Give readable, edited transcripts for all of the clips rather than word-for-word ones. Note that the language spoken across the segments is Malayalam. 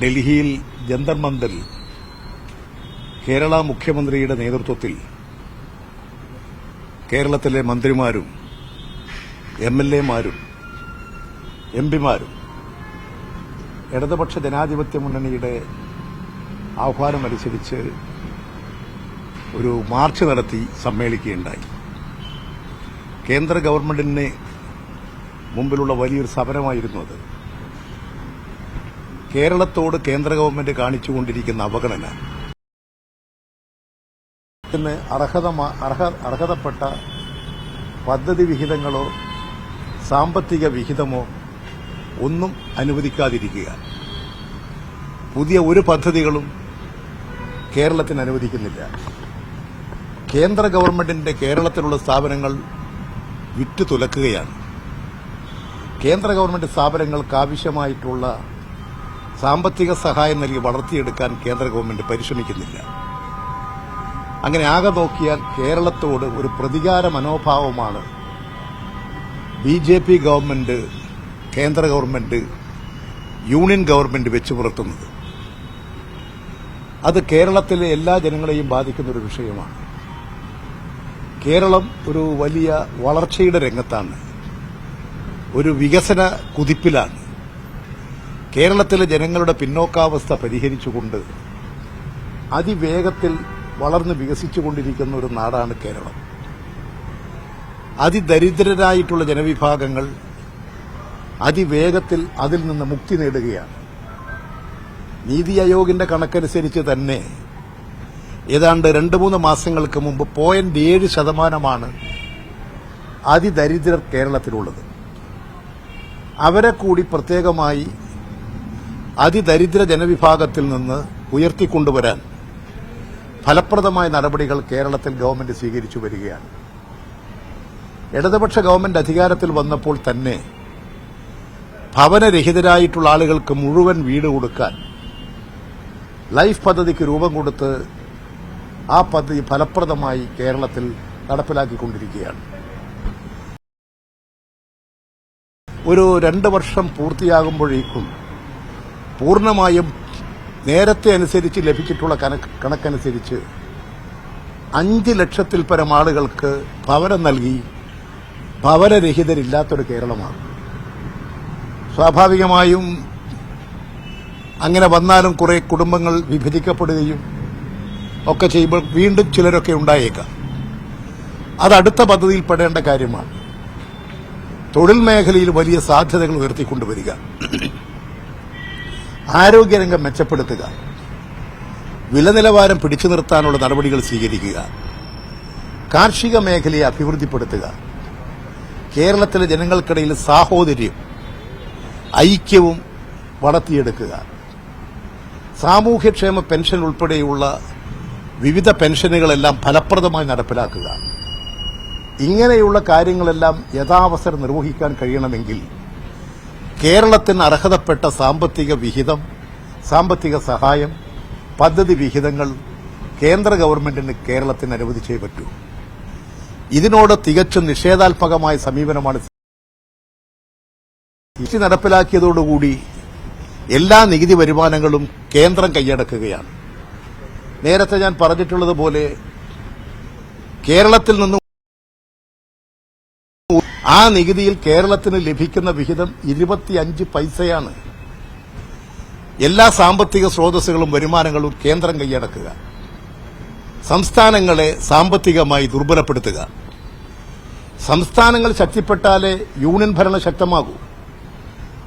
ഡൽഹിയിൽ ജന്തർ മന്ദിറിൽ കേരള മുഖ്യമന്ത്രിയുടെ നേതൃത്വത്തിൽ കേരളത്തിലെ മന്ത്രിമാരും എംഎൽഎമാരും എംപിമാരും ഇടതുപക്ഷ ജനാധിപത്യ മുന്നണിയുടെ ആഹ്വാനമനുസരിച്ച് ഒരു മാർച്ച് നടത്തി സമ്മേളിക്കുകയുണ്ടായി. കേന്ദ്ര ഗവൺമെന്റിന് മുമ്പിലുള്ള വലിയൊരു സമരമായിരുന്നു അത്. കേരളത്തോട് കേന്ദ്ര ഗവൺമെന്റ് കാണിച്ചുകൊണ്ടിരിക്കുന്ന അവഗണന, അർഹതപ്പെട്ട പദ്ധതി വിഹിതങ്ങളോ സാമ്പത്തിക വിഹിതമോ ഒന്നും അനുവദിക്കാതിരിക്കുക, പുതിയ ഒരു പദ്ധതികളും കേരളത്തിന് അനുവദിക്കുന്നില്ല. കേന്ദ്ര ഗവൺമെന്റിന്റെ കേരളത്തിലുള്ള സ്ഥാപനങ്ങൾ വിറ്റു തുലക്കുകയാണ്. കേന്ദ്ര ഗവൺമെന്റ് സ്ഥാപനങ്ങൾക്ക് ആവശ്യമായിട്ടുള്ള സാമ്പത്തിക സഹായം നൽകി വളർത്തിയെടുക്കാൻ കേന്ദ്ര ഗവൺമെന്റ് പരിശ്രമിക്കുന്നില്ല. അങ്ങനെ ആകെ നോക്കിയാൽ കേരളത്തോട് ഒരു പ്രതികാര മനോഭാവമാണ് ബിജെപി ഗവൺമെന്റ്, കേന്ദ്ര ഗവൺമെന്റ്, യൂണിയൻ ഗവൺമെന്റ് വെച്ചു പുലർത്തുന്നത്. അത് കേരളത്തിലെ എല്ലാ ജനങ്ങളെയും ബാധിക്കുന്ന ഒരു വിഷയമാണ്. കേരളം ഒരു വലിയ വളർച്ചയുടെ രംഗത്താണ്, ഒരു വികസന കുതിപ്പിലാണ്. കേരളത്തിലെ ജനങ്ങളുടെ പിന്നോക്കാവസ്ഥ പരിഹരിച്ചുകൊണ്ട് അതിവേഗത്തിൽ വളർന്ന് വികസിച്ചുകൊണ്ടിരിക്കുന്ന ഒരു നാടാണ് കേരളം. അതിദരിദ്രരായിട്ടുള്ള ജനവിഭാഗങ്ങൾ അതിവേഗത്തിൽ അതിൽ നിന്ന് മുക്തി നേടുകയാണ്. നീതി ആയോഗിന്റെ കണക്കനുസരിച്ച് തന്നെ ഏതാണ്ട് 2-3 മാസങ്ങൾക്ക് മുമ്പ് 0.7% അതിദരിദ്രർ കേരളത്തിലുള്ളത്. അവരെ കൂടി പ്രത്യേകമായി അതിദരിദ്ര ജനവിഭാഗത്തിൽ നിന്ന് ഉയർത്തിക്കൊണ്ടുവരാൻ ഫലപ്രദമായ നടപടികൾ കേരളത്തിൽ ഗവൺമെന്റ് സ്വീകരിച്ചു വരികയാണ്. ഇടതുപക്ഷ ഗവൺമെന്റ് അധികാരത്തിൽ വന്നപ്പോൾ തന്നെ ഭവനരഹിതരായിട്ടുള്ള ആളുകൾക്ക് മുഴുവൻ വീട് കൊടുക്കാൻ ലൈഫ് പദ്ധതിക്ക് രൂപം കൊടുത്ത് ആ പദ്ധതി ഫലപ്രദമായി കേരളത്തിൽ നടപ്പിലാക്കിക്കൊണ്ടിരിക്കുകയാണ്. ഒരു 2 വർഷം പൂർത്തിയാകുമ്പോഴേക്കും പൂർണ്ണമായും നേരത്തെ അനുസരിച്ച് ലഭിച്ചിട്ടുള്ള കണക്കനുസരിച്ച് 5 ലക്ഷത്തിൽ പരം ആളുകൾക്ക് ഭവനം നൽകി ഭവനരഹിതരില്ലാത്തൊരു കേരളമാണ്. സ്വാഭാവികമായും അങ്ങനെ വന്നാലും കുറെ കുടുംബങ്ങൾ വിഭജിക്കപ്പെടുകയും ഒക്കെ ചെയ്യുമ്പോൾ വീണ്ടും ചിലരൊക്കെ ഉണ്ടായേക്കാം. അത് അടുത്ത പദ്ധതിയിൽ പെടേണ്ട കാര്യമാണ്. തൊഴിൽ മേഖലയിൽ വലിയ സാധ്യതകൾ ഉയർത്തിക്കൊണ്ടുവരിക, ആരോഗ്യരംഗം മെച്ചപ്പെടുത്തുക, വില നിലവാരം പിടിച്ചു നിർത്താനുള്ള നടപടികൾ സ്വീകരിക്കുക, കാർഷിക മേഖലയെ അഭിവൃദ്ധിപ്പെടുത്തുക, കേരളത്തിലെ ജനങ്ങൾക്കിടയിൽ സാഹോദര്യം, ഐക്യവും വളർത്തിയെടുക്കുക, സാമൂഹ്യക്ഷേമ പെൻഷൻ ഉൾപ്പെടെയുള്ള വിവിധ പെൻഷനുകളെല്ലാം ഫലപ്രദമായി നടപ്പിലാക്കുക. ഇങ്ങനെയുള്ള കാര്യങ്ങളെല്ലാം യഥാവസരം നിർവഹിക്കാൻ കഴിയണമെങ്കിൽ കേരളത്തിന് അർഹതപ്പെട്ട സാമ്പത്തിക വിഹിതം, സാമ്പത്തിക സഹായം, പദ്ധതി വിഹിതങ്ങൾ കേന്ദ്ര ഗവൺമെന്റിന് കേരളത്തിന് അനുവദിച്ചേ പറ്റൂ. ഇതിനോട് തികച്ചും നിഷേധാത്മകമായ സമീപനമാണ് നടപ്പിലാക്കിയതോടുകൂടി എല്ലാ നികുതി വരുമാനങ്ങളും കേന്ദ്രം കൈയടക്കുകയാണ്. നേരത്തെ ഞാൻ പറഞ്ഞിട്ടുള്ളതുപോലെ കേരളത്തിൽ നിന്നും ആ നികുതിയിൽ കേരളത്തിന് ലഭിക്കുന്ന വിഹിതം 25 പൈസയാണ്. എല്ലാ സാമ്പത്തിക സ്രോതസ്സുകളും വരുമാനങ്ങളും കേന്ദ്രം കൈയടക്കുക, സംസ്ഥാനങ്ങളെ സാമ്പത്തികമായി ദുർബലപ്പെടുത്തുക. സംസ്ഥാനങ്ങൾ ശക്തിപ്പെട്ടാലേ യൂണിയൻ ഭരണം ശക്തമാകൂ.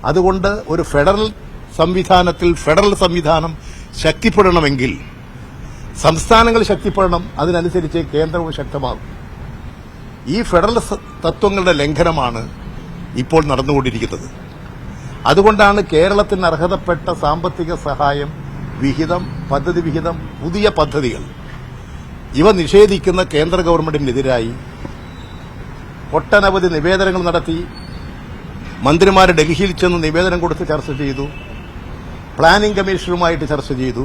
അതുകൊണ്ട് ഒരു ഫെഡറൽ സംവിധാനം ശക്തിപ്പെടണമെങ്കിൽ സംസ്ഥാനങ്ങൾ ശക്തിപ്പെടണം, അതിനനുസരിച്ച് കേന്ദ്രവും ശക്തമാകും. ഈ ഫെഡറൽ തത്വങ്ങളുടെ ലംഘനമാണ് ഇപ്പോൾ നടന്നുകൊണ്ടിരിക്കുന്നത്. അതുകൊണ്ടാണ് കേരളത്തിന് അർഹതപ്പെട്ട സാമ്പത്തിക സഹായം, വിഹിതം, പദ്ധതി വിഹിതം, പുതിയ പദ്ധതികൾ ഇവ നിഷേധിക്കുന്ന കേന്ദ്ര ഗവൺമെന്റിനെതിരായി ഒട്ടനവധി നിവേദനങ്ങൾ നടത്തി. മന്ത്രിമാർ ഡൽഹിയിൽ ചെന്ന് നിവേദനം കൊടുത്ത് ചർച്ച ചെയ്തു, പ്ലാനിംഗ് കമ്മീഷനുമായിട്ട് ചർച്ച ചെയ്തു.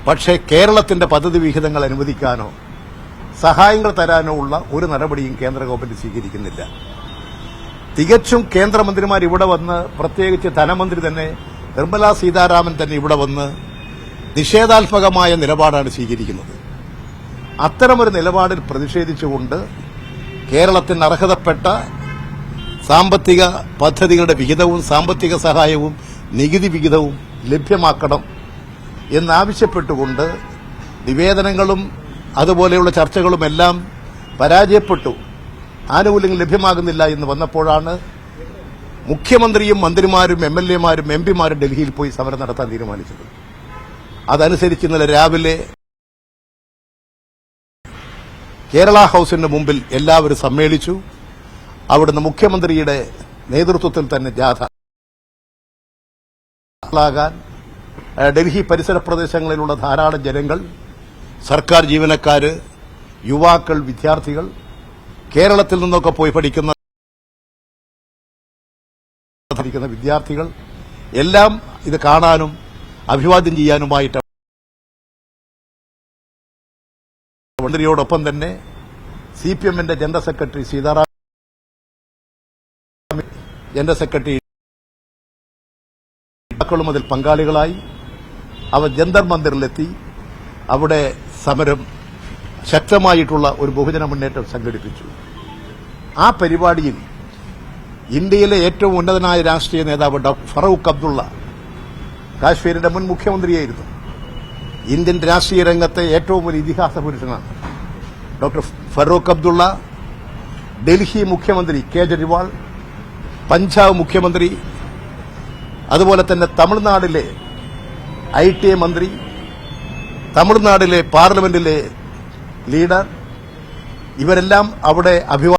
പക്ഷേ കേരളത്തിന്റെ പദ്ധതി വിഹിതങ്ങൾ അനുവദിക്കാനോ സഹായങ്ങൾ തരാനോ ഉള്ള ഒരു നടപടിയും കേന്ദ്ര ഗവൺമെന്റ് സ്വീകരിക്കുന്നില്ല. തികച്ചും കേന്ദ്രമന്ത്രിമാർ ഇവിടെ വന്ന്, പ്രത്യേകിച്ച് ധനമന്ത്രി തന്നെ നിർമ്മലാ സീതാരാമൻ തന്നെ ഇവിടെ വന്ന് നിഷേധാത്മകമായ നിലപാടാണ് സ്വീകരിക്കുന്നത്. അത്തരമൊരു നിലപാടിൽ പ്രതിഷേധിച്ചുകൊണ്ട് കേരളത്തിന് അർഹതപ്പെട്ട സാമ്പത്തിക പദ്ധതികളുടെ വിഹിതവും സാമ്പത്തിക സഹായവും നികുതി വിഹിതവും ലഭ്യമാക്കണം എന്നാവശ്യപ്പെട്ടുകൊണ്ട് നിവേദനങ്ങളും അതുപോലെയുള്ള ചർച്ചകളുമെല്ലാം പരാജയപ്പെട്ടു. ആനുകൂല്യങ്ങൾ ലഭ്യമാകുന്നില്ല എന്ന് വന്നപ്പോഴാണ് മുഖ്യമന്ത്രിയും മന്ത്രിമാരും MLA-മാരും MP-മാരും ഡൽഹിയിൽ പോയി സമരം നടത്താൻ തീരുമാനിച്ചത്. അതനുസരിച്ച് ഇന്നലെ രാവിലെ കേരള ഹൌസിന് മുമ്പിൽ എല്ലാവരും സമ്മേളിച്ചു. അവിടുന്ന് മുഖ്യമന്ത്രിയുടെ നേതൃത്വത്തിൽ തന്നെ ജാഥ ഡൽഹി പരിസര പ്രദേശങ്ങളിലുള്ള ധാരാളം ജനങ്ങൾ, സർക്കാർ ജീവനക്കാര്, യുവാക്കൾ, വിദ്യാർത്ഥികൾ, കേരളത്തിൽ നിന്നൊക്കെ പോയി പഠിക്കുന്ന വിദ്യാർത്ഥികൾ എല്ലാം ഇത് കാണാനും അഭിവാദ്യം ചെയ്യാനുമായിട്ട് മന്ത്രിയോടൊപ്പം തന്നെ CPM-ന്റെ general secretary Sitaram, general secretary ും അതിൽ പങ്കാളികളായി. അവർ ജന്തർ മന്ദിറിലെത്തി അവിടെ സമരം ശക്തമായിട്ടുള്ള ഒരു ബഹുജന മുന്നേറ്റം സംഘടിപ്പിച്ചു. ആ പരിപാടിയിൽ ഇന്ത്യയിലെ ഏറ്റവും ഉന്നതനായ രാഷ്ട്രീയ നേതാവ് ഡോക്ടർ ഫറൂഖ് അബ്ദുള്ള, കാശ്മീരിന്റെ മുൻ മുഖ്യമന്ത്രിയായിരുന്നു, ഇന്ത്യൻ രാഷ്ട്രീയ രംഗത്തെ ഏറ്റവും വലിയ ഇതിഹാസ പുരുഷനാണ് ഡോക്ടർ ഫറൂഖ് അബ്ദുള്ള, ഡൽഹി മുഖ്യമന്ത്രി കേജ്രിവാൾ, പഞ്ചാബ് മുഖ്യമന്ത്രി, അതുപോലെ തന്നെ തമിഴ്നാട്ടിലെ ITA മന്ത്രി, തമിഴ്നാട്ടിലെ പാർലമെന്റിലെ ലീഡർ, ഇവരെല്ലാം അവിടെ